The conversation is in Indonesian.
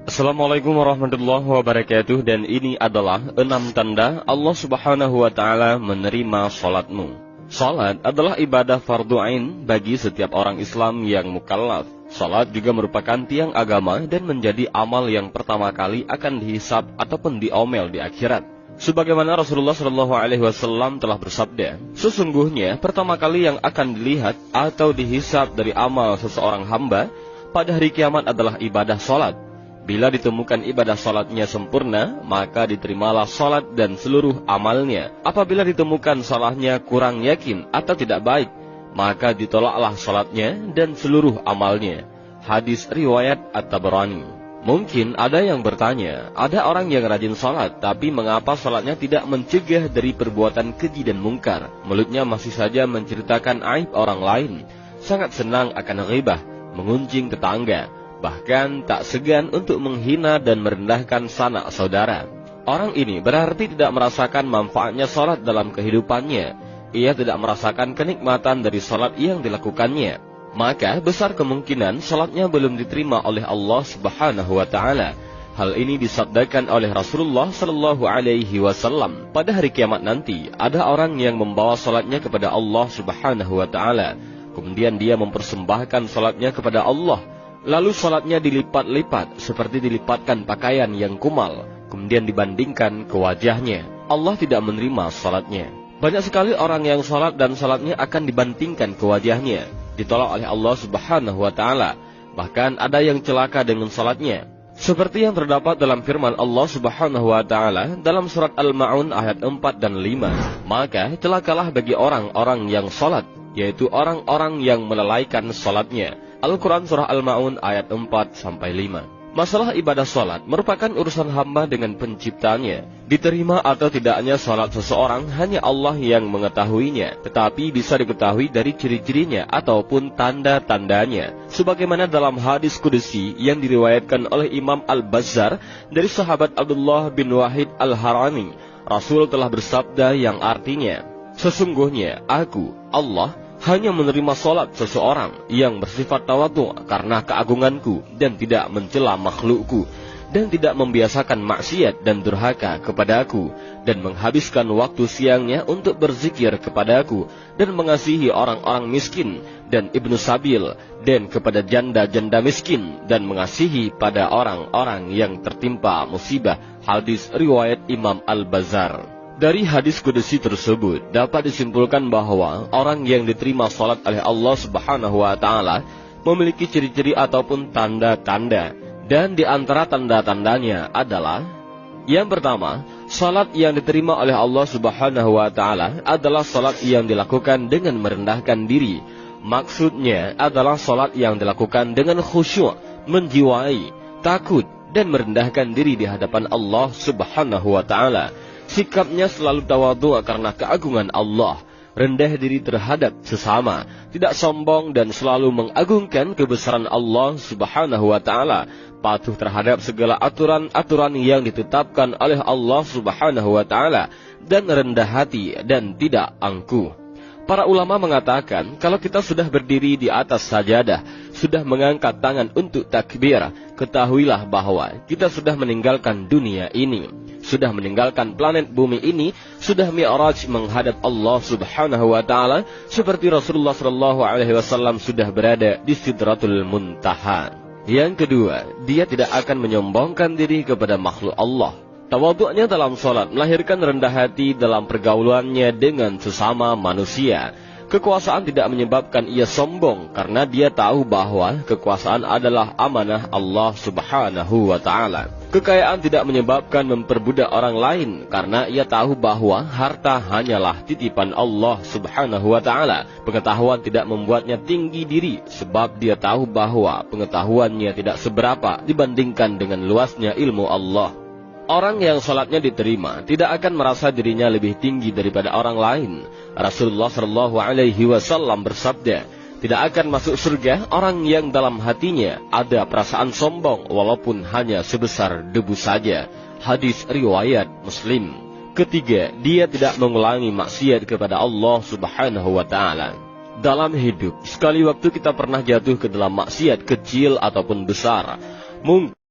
Assalamualaikum warahmatullahi wabarakatuh. Dan ini adalah 6 tanda Allah subhanahu wa ta'ala menerima salatmu. Salat adalah ibadah fardu ain bagi setiap orang Islam yang mukallaf. Salat juga merupakan tiang agama dan menjadi amal yang pertama kali akan dihisab ataupun diomel di akhirat. Sebagaimana Rasulullah SAW telah bersabda, sesungguhnya pertama kali yang akan dilihat atau dihisab dari amal seseorang hamba pada hari kiamat adalah ibadah salat. Bila ditemukan ibadah salatnya sempurna, maka diterimalah salat dan seluruh amalnya. Apabila ditemukan salahnya kurang yakin atau tidak baik, maka ditolaklah salatnya dan seluruh amalnya. Hadis riwayat At-Tabarani. Mungkin ada yang bertanya, ada orang yang rajin salat, tapi mengapa salatnya tidak mencegah dari perbuatan keji dan mungkar? Mulutnya masih saja menceritakan aib orang lain, sangat senang akan ghibah, mengunjing tetangga, bahkan tak segan untuk menghina dan merendahkan sanak saudara. Orang ini berarti tidak merasakan manfaatnya salat dalam kehidupannya. Ia tidak merasakan kenikmatan dari salat yang dilakukannya. Maka besar kemungkinan salatnya belum diterima oleh Allah Subhanahu wa ta'ala. Hal ini disabdakan oleh Rasulullah sallallahu alaihi wasallam. Pada hari kiamat nanti, ada orang yang membawa salatnya kepada Allah Subhanahu wa ta'ala. Kemudian dia mempersembahkan salatnya kepada Allah. Lalu salatnya dilipat-lipat seperti dilipatkan pakaian yang kumal, kemudian dibandingkan ke wajahnya. Allah tidak menerima salatnya. Banyak sekali orang yang salat dan salatnya akan dibandingkan ke wajahnya, ditolak oleh Allah Subhanahu wa ta'ala. Bahkan ada yang celaka dengan salatnya, seperti yang terdapat dalam firman Allah Subhanahu wa ta'ala dalam surat Al-Ma'un ayat 4 dan 5. Maka celakalah bagi orang-orang yang salat, yaitu orang-orang yang melalaikan salatnya. Al-Quran Surah Al-Ma'un ayat 4-5. Masalah ibadah salat merupakan urusan hamba dengan penciptanya. Diterima atau tidaknya salat seseorang hanya Allah yang mengetahuinya, tetapi bisa diketahui dari ciri-cirinya ataupun tanda-tandanya. Sebagaimana dalam hadis kudusi yang diriwayatkan oleh Imam Al-Bazzar dari sahabat Abdullah bin Wahid Al-Harani, Rasul telah bersabda yang artinya, sesungguhnya aku, Allah, hanya menerima salat seseorang yang bersifat tawadhu karena keagunganku dan tidak mencela makhlukku, dan tidak membiasakan maksiat dan durhaka kepadaku, dan menghabiskan waktu siangnya untuk berzikir kepadaku, dan mengasihi orang-orang miskin dan ibnu sabil, dan kepada janda-janda miskin, dan mengasihi pada orang-orang yang tertimpa musibah. Hadis riwayat Imam Al-Bazzar. Dari hadis kudusi tersebut dapat disimpulkan bahwa orang yang diterima salat oleh Allah Subhanahu wa ta'ala memiliki ciri-ciri ataupun tanda-tanda. Dan di antara tanda-tandanya adalah, yang pertama, salat yang diterima oleh Allah Subhanahu wa ta'ala adalah salat yang dilakukan dengan merendahkan diri. Maksudnya adalah salat yang dilakukan dengan khusyuk, menjiwai, takut, dan merendahkan diri di hadapan Allah Subhanahu wa ta'ala. Sikapnya selalu tawadhu karena keagungan Allah, rendah diri terhadap sesama, tidak sombong dan selalu mengagungkan kebesaran Allah Subhanahu wa ta'ala, patuh terhadap segala aturan-aturan yang ditetapkan oleh Allah Subhanahu wa ta'ala, dan rendah hati dan tidak angkuh. Para ulama mengatakan, kalau kita sudah berdiri di atas sajadah, sudah mengangkat tangan untuk takbir, ketahuilah bahwa kita sudah meninggalkan dunia ini, sudah meninggalkan planet bumi ini, sudah mi'raj menghadap Allah Subhanahu wa ta'ala, seperti Rasulullah SAW sudah berada di Sidratul Muntaha. Yang kedua, dia tidak akan menyombongkan diri kepada makhluk Allah. Tawadhu'nya dalam salat melahirkan rendah hati dalam pergaulannya dengan sesama manusia. Kekuasaan tidak menyebabkan ia sombong karena dia tahu bahwa kekuasaan adalah amanah Allah Subhanahu wa ta'ala. Kekayaan tidak menyebabkan memperbudak orang lain karena ia tahu bahwa harta hanyalah titipan Allah Subhanahu wa ta'ala. Pengetahuan tidak membuatnya tinggi diri sebab dia tahu bahwa pengetahuannya tidak seberapa dibandingkan dengan luasnya ilmu Allah. Orang yang salatnya diterima tidak akan merasa dirinya lebih tinggi daripada orang lain. Rasulullah SAW bersabda, tidak akan masuk surga orang yang dalam hatinya ada perasaan sombong walaupun hanya sebesar debu saja. Hadis riwayat Muslim. Ketiga, dia tidak mengulangi maksiat kepada Allah Subhanahu wa ta'ala. Dalam hidup, sekali waktu kita pernah jatuh ke dalam maksiat kecil ataupun besar. Mungkin